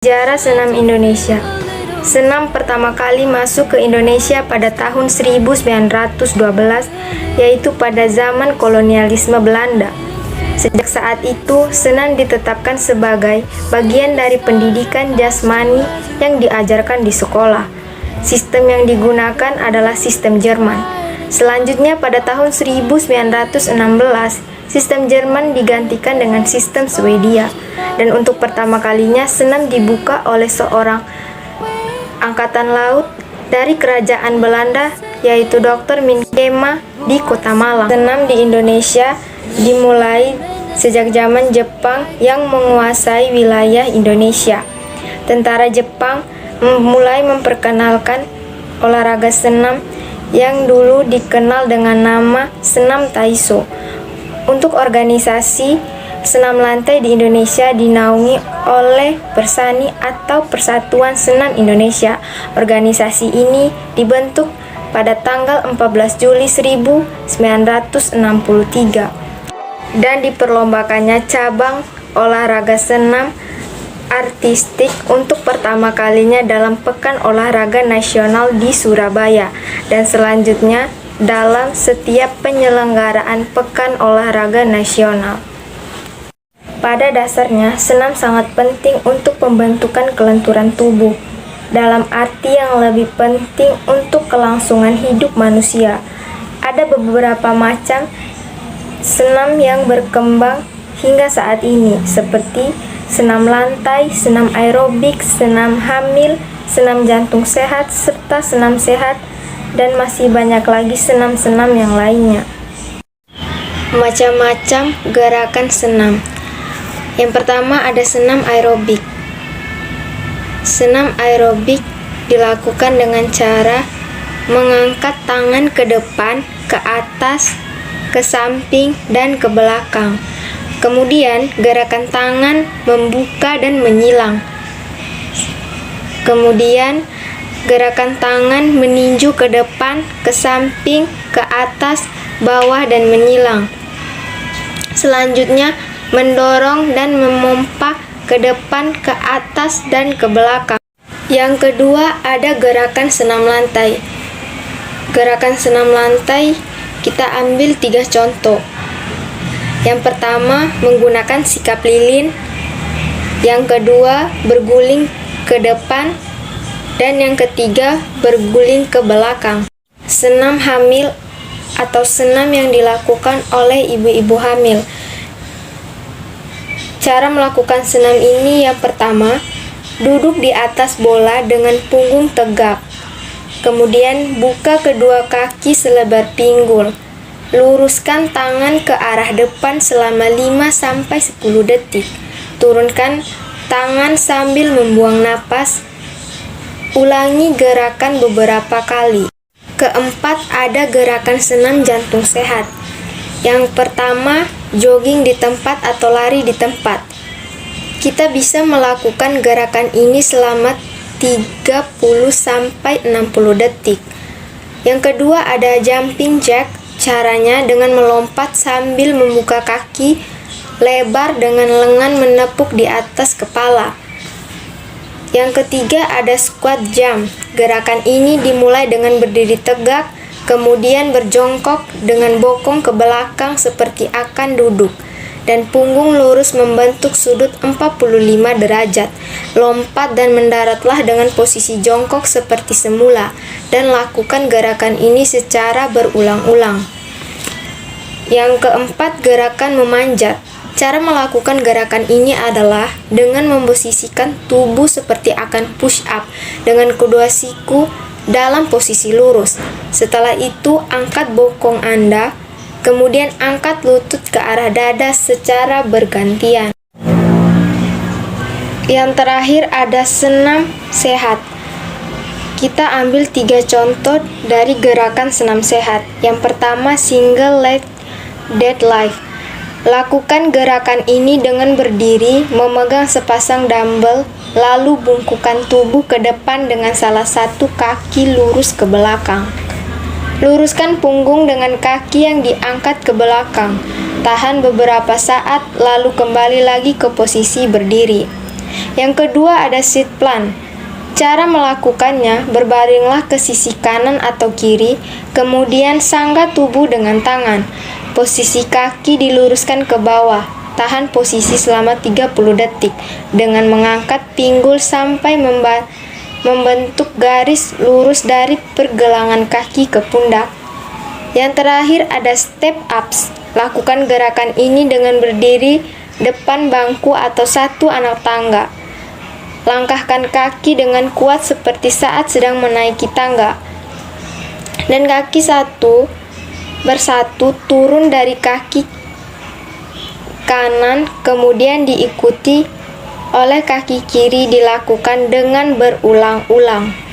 Sejarah senam Indonesia. Senam pertama kali masuk ke Indonesia pada tahun 1912, yaitu pada zaman kolonialisme Belanda. Sejak saat itu, senam ditetapkan sebagai bagian dari pendidikan jasmani yang diajarkan di sekolah. Sistem yang digunakan adalah sistem Jerman. Selanjutnya pada tahun 1916, sistem Jerman digantikan dengan sistem Swedia. Dan untuk pertama kalinya senam dibuka oleh seorang angkatan laut dari kerajaan Belanda, yaitu Dr. Minkema di Kota Malang. Senam di Indonesia dimulai sejak zaman Jepang yang menguasai wilayah Indonesia. Tentara Jepang mulai memperkenalkan olahraga senam yang dulu dikenal dengan nama senam Taiso. Untuk organisasi senam lantai di Indonesia dinaungi oleh Persani atau Persatuan Senam Indonesia. Organisasi ini dibentuk pada tanggal 14 Juli 1963 dan diperlombakannya cabang olahraga senam artistik untuk pertama kalinya dalam Pekan Olahraga Nasional di Surabaya, dan selanjutnya dalam setiap penyelenggaraan Pekan Olahraga Nasional. Pada dasarnya, senam sangat penting untuk pembentukan kelenturan tubuh, dalam arti yang lebih penting untuk kelangsungan hidup manusia. Ada beberapa macam senam yang berkembang hingga saat ini, seperti senam lantai, senam aerobik, senam hamil, senam jantung sehat, serta senam sehat, dan masih banyak lagi senam-senam yang lainnya. Macam-macam gerakan senam. Yang pertama ada senam aerobik. Senam aerobik dilakukan dengan cara mengangkat tangan ke depan, ke atas, ke samping, dan ke belakang. Kemudian gerakan tangan membuka dan menyilang. Kemudian gerakan tangan meninju ke depan, ke samping, ke atas, bawah, dan menyilang. Selanjutnya mendorong dan memompa ke depan, ke atas, dan ke belakang. Yang kedua ada gerakan senam lantai. Gerakan senam lantai kita ambil 3 contoh. Yang pertama menggunakan sikap lilin, yang kedua berguling ke depan, dan yang ketiga berguling ke belakang. Senam hamil atau senam yang dilakukan oleh ibu-ibu hamil. Cara melakukan senam ini yang pertama, duduk di atas bola dengan punggung tegak. Kemudian buka kedua kaki selebar pinggul. Luruskan tangan ke arah depan selama 5-10 detik. Turunkan tangan sambil membuang napas. Ulangi gerakan beberapa kali. Keempat, ada gerakan senam jantung sehat. Yang pertama, jogging di tempat atau lari di tempat. Kita bisa melakukan gerakan ini selama 30-60 detik. Yang kedua, ada jumping jack. Caranya dengan melompat sambil membuka kaki lebar dengan lengan menepuk di atas kepala. Yang ketiga ada squat jump. Gerakan ini dimulai dengan berdiri tegak, kemudian berjongkok dengan bokong ke belakang seperti akan duduk, dan punggung lurus membentuk sudut 45 derajat. Lompat dan mendaratlah dengan posisi jongkok seperti semula, dan lakukan gerakan ini secara berulang-ulang. Yang keempat, gerakan memanjat. Cara melakukan gerakan ini adalah dengan memposisikan tubuh seperti akan push up dengan kedua siku dalam posisi lurus. Setelah itu, angkat bokong Anda, kemudian angkat lutut ke arah dada secara bergantian. Yang terakhir ada senam sehat. Kita ambil 3 contoh dari gerakan senam sehat. Yang pertama, single leg deadlift. Lakukan gerakan ini dengan berdiri, memegang sepasang dumbbell, lalu bungkukkan tubuh ke depan dengan salah satu kaki lurus ke belakang. Luruskan punggung dengan kaki yang diangkat ke belakang. Tahan beberapa saat, lalu kembali lagi ke posisi berdiri. Yang kedua ada sit plank. Cara melakukannya, berbaringlah ke sisi kanan atau kiri, kemudian sanggah tubuh dengan tangan. Posisi kaki diluruskan ke bawah. Tahan posisi selama 30 detik dengan mengangkat pinggul sampai membentuk garis lurus dari pergelangan kaki ke pundak. Yang terakhir ada step ups. Lakukan gerakan ini dengan berdiri depan bangku atau satu anak tangga. Langkahkan kaki dengan kuat seperti saat sedang menaiki tangga. Dan kaki satu persatu turun dari kaki kanan, kemudian diikuti oleh kaki kiri dilakukan dengan berulang-ulang.